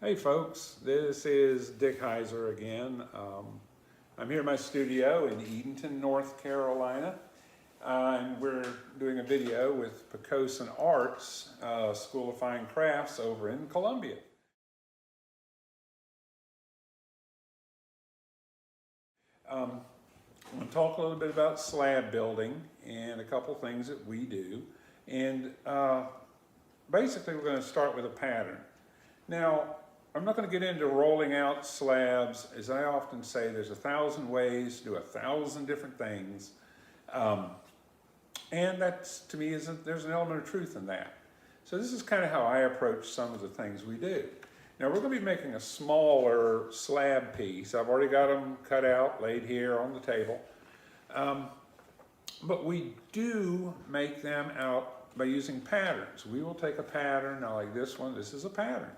Hey folks, this is Dick Heiser again. I'm here in my studio in Edenton, North Carolina, and we're doing a video with Picosin Arts, School of Fine Crafts over in Columbia. I'm going to talk a little bit about slab building and a couple things that we do. And basically we're going to start with a pattern. Now, I'm not going to get into rolling out slabs. As I often say, there's 1,000 ways to do 1,000 different things. And that's, to me, there's an element of truth in that. So this is kind of how I approach some of the things we do. Now we're going to be making a smaller slab piece. I've already got them cut out, laid here on the table. But we do make them out by using patterns. We will take a pattern, now like this one, this is a pattern.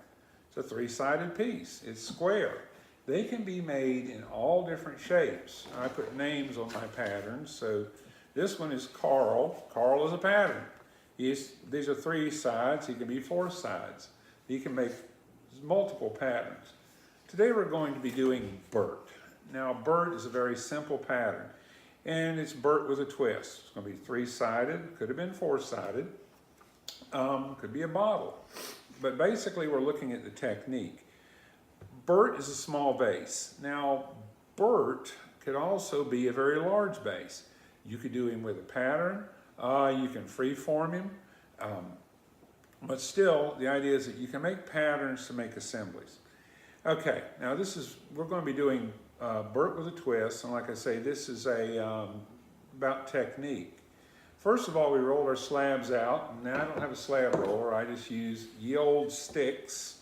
It's a three-sided piece. It's square. They can be made in all different shapes. I put names on my patterns. So this one is Carl. Carl is a pattern. These are 3 sides. He can be 4 sides. He can make multiple patterns. Today we're going to be doing Bert. Now Bert is a very simple pattern. And it's Bert with a twist. It's going to be 3-sided. Could have been 4-sided. Could be a bottle. But basically we're looking at the technique. Bert is a small vase. Now Bert could also be a very large vase. You could do him with a pattern. You can freeform him. But still, the idea is that you can make patterns to make assemblies. Okay, now we're going to be doing Bert with a twist. And like I say, this is about technique. First of all, we roll our slabs out. Now I don't have a slab roller. I just use ye old sticks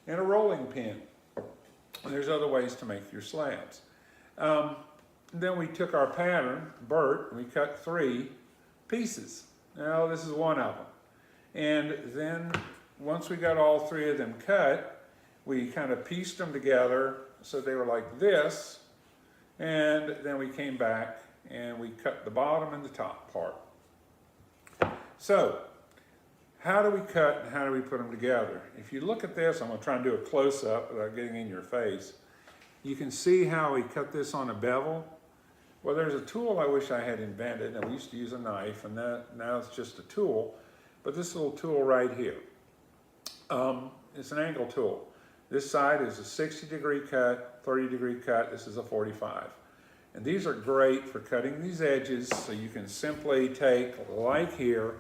and a rolling pin. And there's other ways to make your slabs. Then we took our pattern, Bert, and we cut 3 pieces. Now this is one of them. And then once we got all 3 of them cut, we kind of pieced them together so they were like this. And then we came back and we cut the bottom and the top part. So, how do we cut and how do we put them together? If you look at this, I'm going to try and do a close-up without getting in your face. You can see how we cut this on a bevel. Well, there's a tool I wish I had invented, and we used to use a knife, and now it's just a tool. But this little tool right here, it's an angle tool. This side is a 60-degree cut, 30-degree cut. This is a 45. And these are great for cutting these edges, so you can simply take, like here,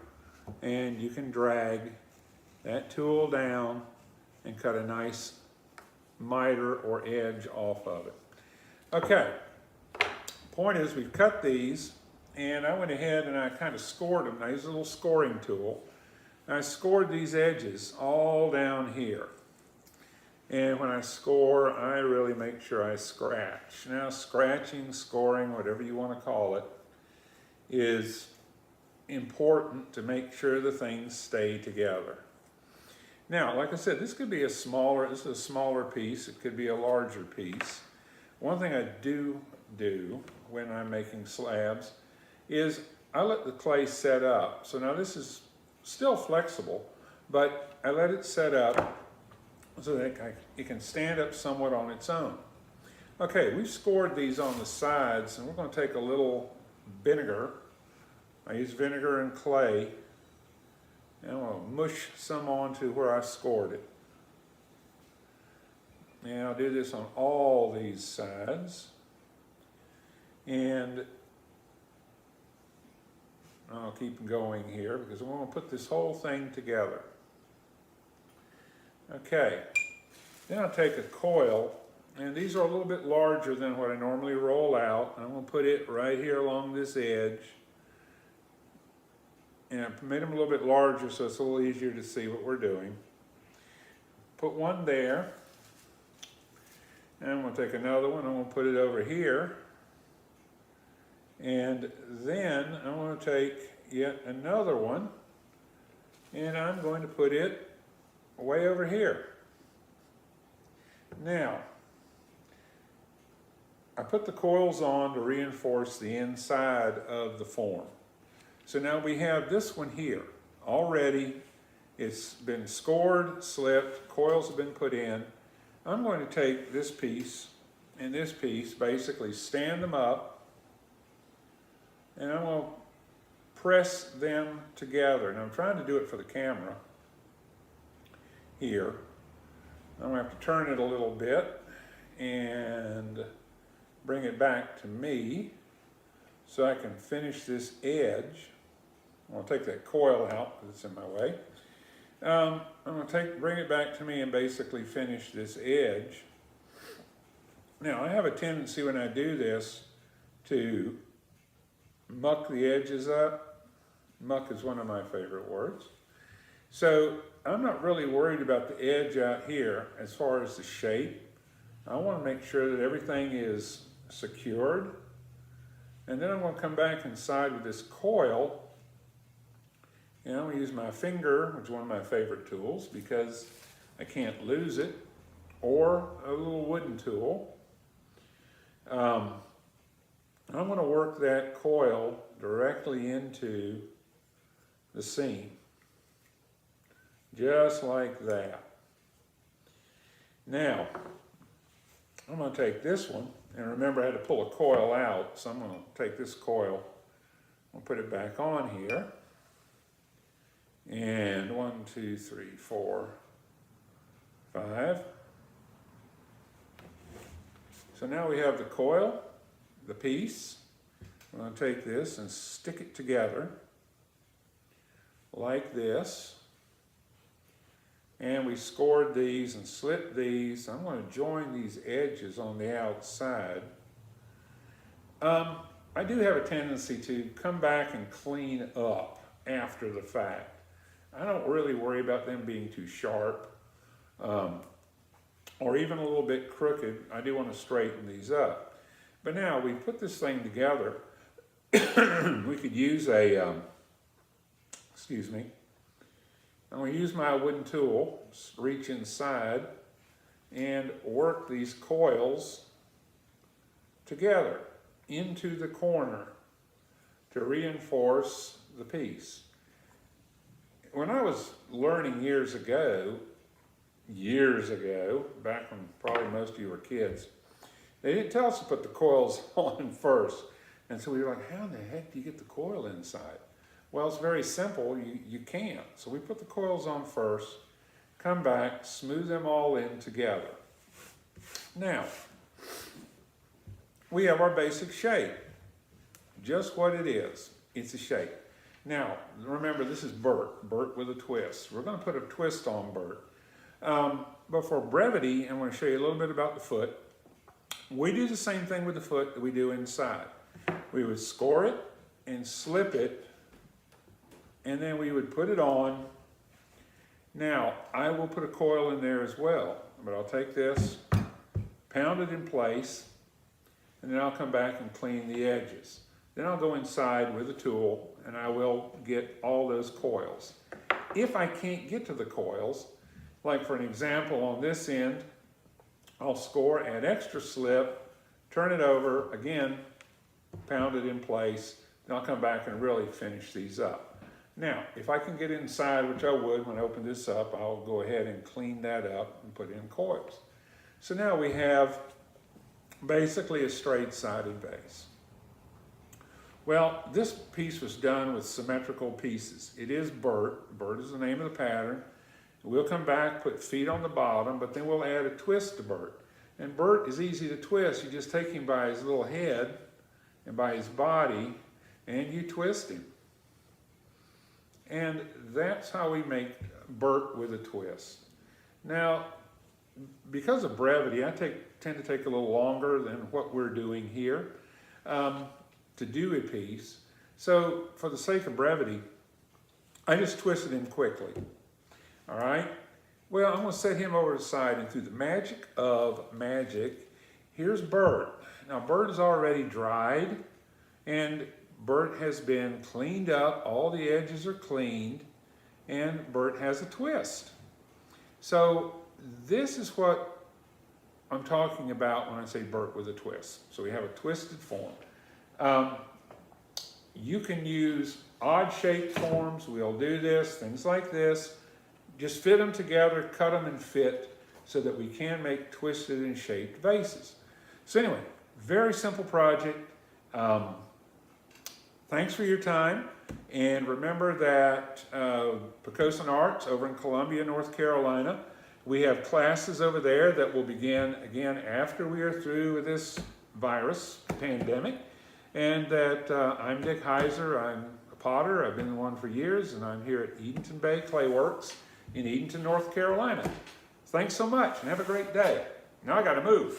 and you can drag that tool down and cut a nice miter or edge off of it. Okay, point is we've cut these, and I went ahead and I kind of scored them. Now, I used a little scoring tool. And I scored these edges all down here. And when I score, I really make sure I scratch. Now, scratching, scoring, whatever you want to call it, is important to make sure the things stay together. Now, like I said, this is a smaller piece. It could be a larger piece. One thing I do when I'm making slabs is I let the clay set up. So now this is still flexible, but I let it set up so that it can stand up somewhat on its own. Okay, we've scored these on the sides, and we're going to take a little vinegar. I use vinegar and clay, and I'm going to mush some onto where I scored it. And I'll do this on all these sides. And I'll keep going here because I want to put this whole thing together. Okay, then I'll take a coil, and these are a little bit larger than what I normally roll out. I'm going to put it right here along this edge. And I've made them a little bit larger so it's a little easier to see what we're doing. Put one there. And I'm going to take another one. I'm going to put it over here. And then I'm going to take yet another one. And I'm going to put it way over here. Now, I put the coils on to reinforce the inside of the form. So now we have this one here already. It's been scored, slipped, coils have been put in, I'm going to take this piece and this piece, basically stand them up, and I'm going to press them together. And I'm trying to do it for the camera here. I'm going to have to turn it a little bit and bring it back to me so I can finish this edge. I'll take that coil out because it's in my way. I'm going to bring it back to me and basically finish this edge. Now, I have a tendency when I do this to muck the edges up. Muck is one of my favorite words. So I'm not really worried about the edge out here as far as the shape. I want to make sure that everything is secured. And then I'm going to come back inside with this coil. And I'm going to use my finger, which is one of my favorite tools, because I can't lose it, or a little wooden tool. I'm going to work that coil directly into the seam, just like that. Now, I'm going to take this one, and remember I had to pull a coil out, so I'm going to take this coil, I'll put it back on here. And 1, 2, 3, 4, 5. So now we have the coil, the piece. I'm going to take this and stick it together like this. And we scored these and slit these. I'm going to join these edges on the outside. I do have a tendency to come back and clean up after the fact. I don't really worry about them being too sharp or even a little bit crooked. I do want to straighten these up. But now we put this thing together. We could use a, excuse me, I'm going to use my wooden tool, reach inside, and work these coils together into the corner to reinforce the piece. When I was learning years ago, back when probably most of you were kids, they didn't tell us to put the coils on first. And so we were like, how the heck do you get the coil inside? Well, it's very simple, you can't. So we put the coils on first, come back, smooth them all in together. Now, we have our basic shape, just what it is. It's a shape. Now, remember, this is Bert with a twist. We're going to put a twist on Bert. But for brevity, I'm going to show you a little bit about the foot. We do the same thing with the foot that we do inside. We would score it and slip it, and then we would put it on. Now, I will put a coil in there as well, but I'll take this, pound it in place, and then I'll come back and clean the edges. Then I'll go inside with a tool and I will get all those coils. If I can't get to the coils, like for an example on this end, I'll score, add extra slip, turn it over, again, pound it in place, then I'll come back and really finish these up. Now, if I can get inside, which I would when I open this up, I'll go ahead and clean that up and put in coils. So now we have basically a straight-sided vase. Well, this piece was done with symmetrical pieces. It is Bert. Bert is the name of the pattern. We'll come back, put feet on the bottom, but then we'll add a twist to Bert. And Bert is easy to twist. You just take him by his little head and by his body, and you twist him. And that's how we make Bert with a twist. Now, because of brevity, I tend to take a little longer than what we're doing here to do a piece. So for the sake of brevity, I just twist it in quickly. All right? Well, I'm going to set him over to the side, and through the magic of magic, here's Bert. Now, Bert is already dried, and Bert has been cleaned up. All the edges are cleaned, and Bert has a twist. So this is what I'm talking about when I say Bert with a twist. So we have a twisted form. You can use odd-shaped forms. We'll do this, things like this. Just fit them together, cut them and fit. so that we can make twisted and shaped vases. So anyway, very simple project. Thanks for your time. And remember that Pocosin Arts over in Columbia, North Carolina, we have classes over there that will begin again after we are through with this virus pandemic. And that I'm Dick Heiser. I'm a potter. I've been one for years, and I'm here at Edenton Bay Clay Works in Edenton, North Carolina. Thanks so much, and have a great day. Now I got to move.